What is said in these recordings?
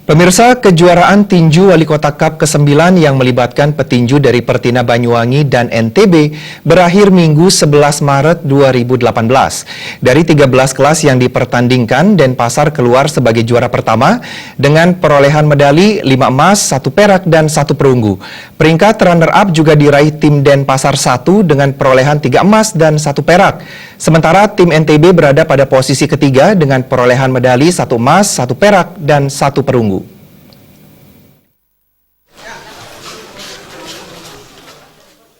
Pemirsa, kejuaraan tinju Wali Kota Cup ke-9 yang melibatkan petinju dari Pertina Banyuwangi dan NTB berakhir Minggu 11 Maret 2018. Dari 13 kelas yang dipertandingkan, Denpasar keluar sebagai juara pertama dengan perolehan medali 5 emas, 1 perak, dan 1 perunggu. Peringkat runner-up juga diraih tim Denpasar 1 dengan perolehan 3 emas dan 1 perak. Sementara tim NTB berada pada posisi ketiga dengan perolehan medali 1 emas, 1 perak, dan 1 perunggu.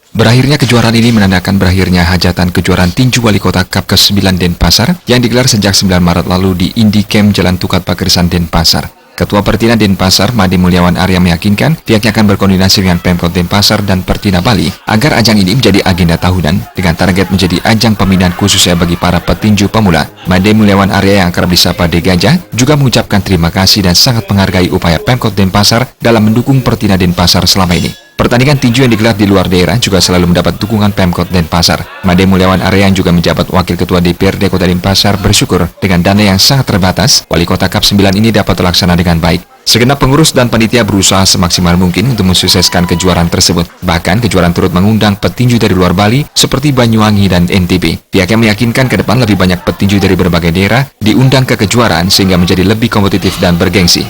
Berakhirnya kejuaraan ini menandakan berakhirnya hajatan kejuaraan tinju Wali Kota Cup ke-9 Denpasar yang digelar sejak 9 Maret lalu di Indie Camp Jalan Tukat Pakrisan Denpasar. Ketua Pertina Denpasar, Made Mulyawan Arya meyakinkan pihaknya akan berkoordinasi dengan Pemkot Denpasar dan Pertina Bali agar ajang ini menjadi agenda tahunan dengan target menjadi ajang pembinaan khususnya bagi para petinju pemula. Made Mulyawan Arya yang kerap disapa De Gajah juga mengucapkan terima kasih dan sangat menghargai upaya Pemkot Denpasar dalam mendukung Pertina Denpasar selama ini. Pertandingan tinju yang digelar di luar daerah juga selalu mendapat dukungan Pemkot Denpasar. Made Mulyawan Arya yang juga menjabat Wakil Ketua DPRD Kota Denpasar bersyukur dengan dana yang sangat terbatas, Wali Kota Cup 9 ini dapat terlaksana dengan baik. Segenap pengurus dan panitia berusaha semaksimal mungkin untuk mensukseskan kejuaraan tersebut. Bahkan kejuaraan turut mengundang petinju dari luar Bali seperti Banyuwangi dan NTB. Pihaknya meyakinkan ke depan lebih banyak petinju dari berbagai daerah diundang ke kejuaraan sehingga menjadi lebih kompetitif dan bergengsi.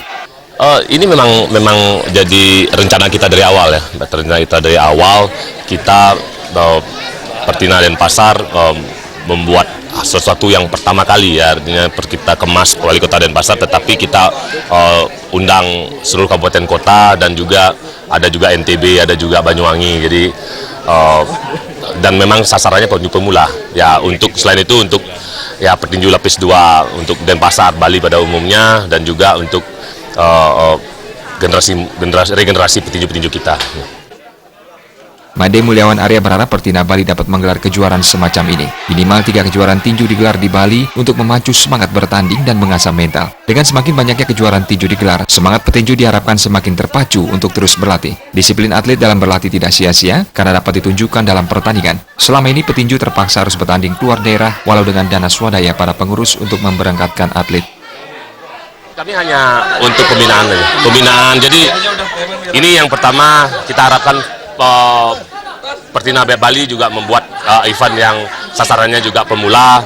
Ini memang jadi rencana kita dari awal ya. Rencana kita dari awal kita Pertina Denpasar membuat sesuatu yang pertama kali ya, artinya kita kemas Wali Kota Denpasar, tetapi kita undang seluruh kabupaten kota dan juga ada juga NTB, ada juga Banyuwangi. Jadi dan memang sasarannya petinju pemula. Ya untuk selain itu untuk ya petinju lapis 2 untuk Denpasar, Bali pada umumnya, dan juga untuk regenerasi petinju-petinju kita. Made Mulyawan Arya berharap Pertina Bali dapat menggelar kejuaraan semacam ini. Minimal 3 kejuaraan tinju digelar di Bali untuk memacu semangat bertanding dan mengasah mental. Dengan semakin banyaknya kejuaraan tinju digelar, semangat petinju diharapkan semakin terpacu untuk terus berlatih. Disiplin atlet dalam berlatih tidak sia-sia karena dapat ditunjukkan dalam pertandingan. Selama ini petinju terpaksa harus bertanding keluar daerah walau dengan dana swadaya para pengurus untuk memberangkatkan atlet. Kami hanya untuk pembinaan. Jadi ini yang pertama kita harapkan Pertina Bali juga membuat event yang sasarannya juga pemula.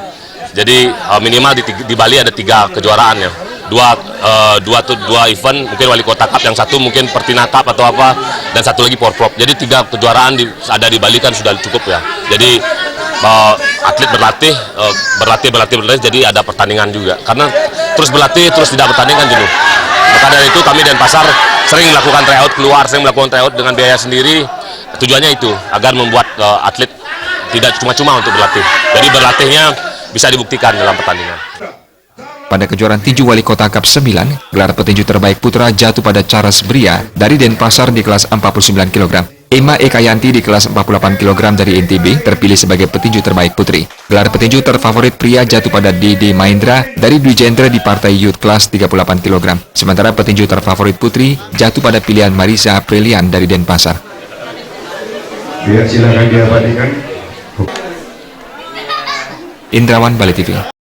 Jadi minimal di Bali ada 3 kejuaraan ya. Dua event, mungkin Wali Kota Cup, yang satu mungkin Pertina Cup atau apa, dan satu lagi Porprov. Jadi 3 kejuaraan ada di Bali kan sudah cukup ya. Jadi atlet berlatih, jadi ada pertandingan juga. Karena terus berlatih, terus tidak bertanding kan jenuh. Maka dari itu kami Denpasar sering melakukan tryout dengan biaya sendiri. Tujuannya itu agar membuat atlet tidak cuma-cuma untuk berlatih. Jadi berlatihnya bisa dibuktikan dalam pertandingan. Pada kejuaraan tinju Wali Kota Cup 9, gelar petinju terbaik putra jatuh pada Charles Bria dari Denpasar di kelas 49 kg. Emma Ekayanti di kelas 48 kg dari NTB terpilih sebagai petinju terbaik putri. Gelar petinju terfavorit pria jatuh pada Dede Mahendra dari Dwi Jendra di partai youth kelas 38 kg. Sementara petinju terfavorit putri jatuh pada pilihan Marisa Aprilian dari Denpasar. Silakan diabadikan. Indrawan, Bali TV.